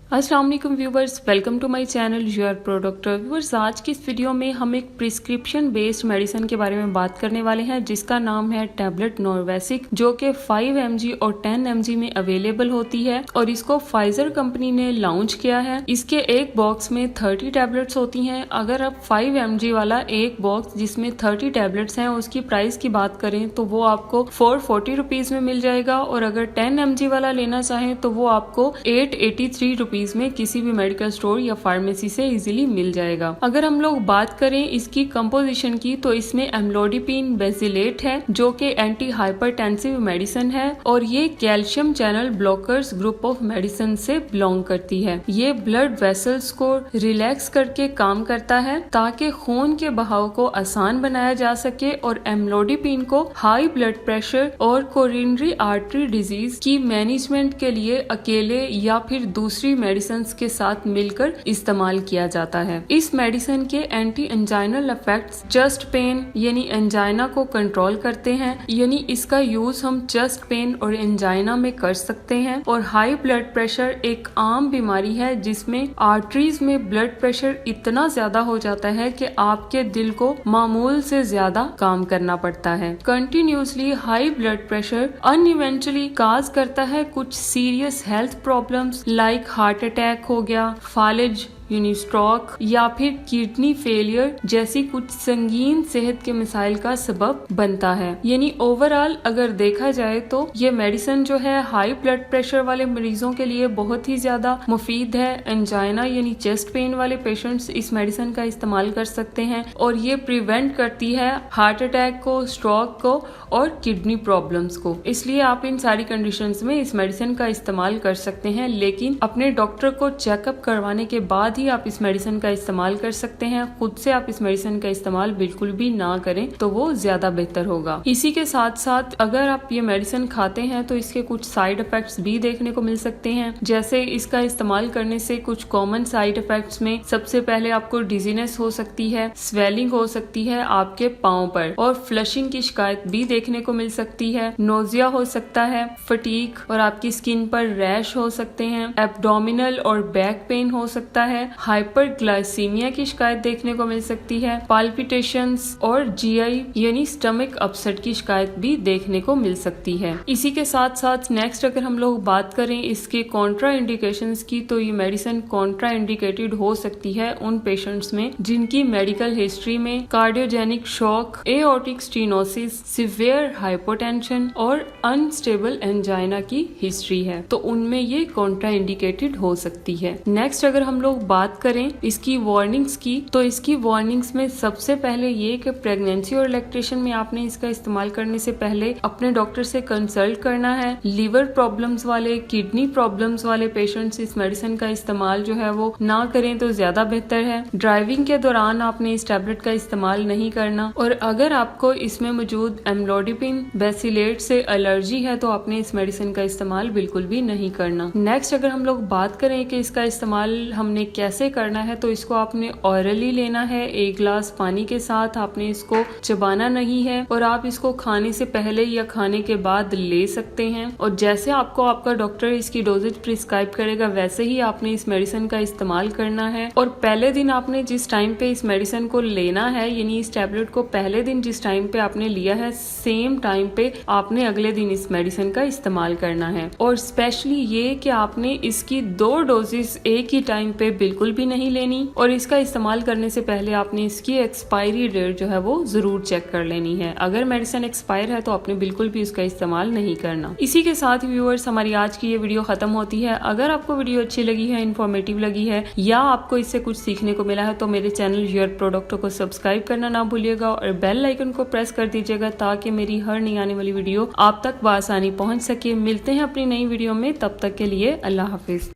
अस्सलाम वालेकुम viewers, welcome to my channel your product. Viewers, आज की इस वीडियो में हम एक प्रिस्क्रिप्शन बेस्ड मेडिसिन के बारे में बात करने वाले हैं जिसका नाम है टैबलेट नॉर्वेसिक, जो कि 5 mg और 10 mg में अवेलेबल होती है और इसको फाइजर कंपनी ने लॉन्च किया है। इसके एक बॉक्स में 30 टैबलेट्स होती हैं। अगर आप 5 mg वाला एक बॉक्स जिसमें 30 टैबलेट्स हैं उसकी प्राइस की बात करें तो वो आपको 440 रुपीज में मिल जाएगा, और अगर 10 mg वाला लेना चाहें तो वो आपको 883 रुपीज में किसी भी मेडिकल स्टोर या फार्मेसी से इजीली मिल जाएगा। अगर हम लोग बात करें इसकी कंपोजिशन की तो इसमें एम्लोडिपिन बेसिलेट है जो कि एंटी हाइपरटेंसिव मेडिसिन है और ये calcium channel blockers group of medicine से बिलोंग करती है। ये ब्लड वेसल्स को रिलैक्स करके काम करता है ताकि खून के बहाव को आसान बनाया जा सके, और एम्लोडिपिन को हाई ब्लड प्रेशर और कोरोनरी आर्टरी डिजीज की मैनेजमेंट के लिए अकेले या फिर दूसरी मेडिसिन के साथ मिलकर इस्तेमाल किया जाता है। इस मेडिसिन के anti anginal effects chest pain यानी एंजाइना को कंट्रोल करते हैं, यानी इसका यूज हम चेस्ट पेन और एंजाइना में कर सकते हैं। और हाई ब्लड प्रेशर एक आम बीमारी है जिसमें आर्टरीज में ब्लड प्रेशर इतना ज्यादा हो जाता है कि आपके दिल को मामूल से ज्यादा काम करना पड़ता है। कंटिन्यूसली हाई ब्लड प्रेशर अनइवेंचुअली काज करता है कुछ serious health problems like heart attack हो गया, फालिज यानी स्ट्रोक या फिर किडनी फेलियर जैसी कुछ संगीन सेहत के मसाइल का सबब बनता है। यानी ओवरऑल अगर देखा जाए तो ये मेडिसिन जो है हाई ब्लड प्रेशर वाले मरीजों के लिए बहुत ही ज्यादा मुफीद है। एंजाइना यानी चेस्ट पेन वाले पेशेंट्स इस मेडिसिन का इस्तेमाल कर सकते हैं और ये प्रिवेंट करती है हार्ट अटैक को, स्ट्रोक को और किडनी प्रॉब्लम्स को। इसलिए आप इन सारी कंडीशंस में इस मेडिसिन का इस्तेमाल कर सकते हैं, लेकिन अपने डॉक्टर को चेकअप करवाने के बाद ही आप इस मेडिसिन का इस्तेमाल कर सकते हैं। खुद से आप इस मेडिसिन का इस्तेमाल बिल्कुल भी ना करें तो वो ज्यादा बेहतर होगा। इसी के साथ साथ अगर आप ये मेडिसिन खाते हैं तो इसके कुछ साइड इफेक्ट्स भी देखने को मिल सकते हैं। जैसे इसका इस्तेमाल करने से कुछ कॉमन साइड इफेक्ट्स में सबसे पहले आपको डिजीनेस हो सकती है, स्वेलिंग हो सकती है आपके पाँव पर, और फ्लशिंग की शिकायत भी देखने को मिल सकती है। नोजिया हो सकता है, फटीक और आपकी स्किन पर रैश हो सकते हैं, एब्डोमिनल और बैक पेन हो सकता है, हाइपरग्लाइसीमिया की शिकायत देखने को मिल सकती है, पाल्पिटेशंस और जीआई यानी स्टमक अपसेट की शिकायत भी देखने को मिल सकती है। इसी के साथ साथ नेक्स्ट अगर हम लोग बात करें इसके कॉन्ट्रा इंडिकेशंस की तो ये मेडिसिन कॉन्ट्रा इंडिकेटेड हो सकती है उन पेशेंट्स में जिनकी मेडिकल हिस्ट्री में cardiogenic shock, aortic stenosis, severe hypotension और अनस्टेबल एंजाइना की हिस्ट्री है, तो उनमें ये कॉन्ट्रा इंडिकेटेड हो सकती है। नेक्स्ट अगर हम लोग बात करें इसकी वार्निंग्स की तो इसकी वार्निंग्स में सबसे पहले ये कि प्रेगनेंसी और लैक्टेशन में आपने इसका इस्तेमाल करने से पहले अपने डॉक्टर से कंसल्ट करना है। लिवर प्रॉब्लम्स वाले, किडनी प्रॉब्लम्स वाले पेशेंट्स इस मेडिसिन का इस्तेमाल जो है वो ना करें तो ज्यादा बेहतर है। ड्राइविंग के दौरान आपने इस टैबलेट का इस्तेमाल नहीं करना, और अगर आपको इसमें मौजूद एम्लोडिपिन बेसिलेट से एलर्जी है तो आपने इस मेडिसिन का इस्तेमाल बिल्कुल भी नहीं करना। नेक्स्ट अगर हम लोग बात करें कि इसका इस्तेमाल हमने कैसे करना है तो इसको आपने ऑरली लेना है, 1 गिलास पानी के साथ। आपने इसको चबाना नहीं है और आप इसको खाने से पहले या खाने के बाद ले सकते हैं, और जैसे आपको आपका डॉक्टर इसकी डोजेज प्रिस्क्राइब करेगा वैसे ही आपने इस मेडिसिन का इस्तेमाल करना है। और पहले दिन आपने जिस टाइम पे इस मेडिसिन को लेना है, यानी इस टैबलेट को पहले दिन जिस टाइम पे आपने लिया है सेम टाइम पे आपने अगले दिन इस मेडिसिन का इस्तेमाल करना है। और स्पेशली ये कि आपने इसकी 2 डोजेज एक ही टाइम पे बिल्कुल भी नहीं लेनी, और इसका इस्तेमाल करने से पहले आपने इसकी एक्सपायरी डेट जो है वो जरूर चेक कर लेनी है। अगर मेडिसिन एक्सपायर है तो आपने बिल्कुल भी उसका इस्तेमाल नहीं करना। इसी के साथ व्यूअर्स हमारी आज की ये वीडियो खत्म होती है। अगर आपको वीडियो अच्छी लगी है, इन्फॉर्मेटिव लगी है या आपको इससे कुछ सीखने को मिला है तो मेरे चैनल योर प्रोडक्ट को सब्सक्राइब करना ना भूलिएगा और बेल आइकन को प्रेस कर दीजिएगा ताकि मेरी हर नई आने वाली वीडियो आप तक बआसानी पहुंच सके। मिलते हैं अपनी नई वीडियो में, तब तक के लिए अल्लाह हाफिज।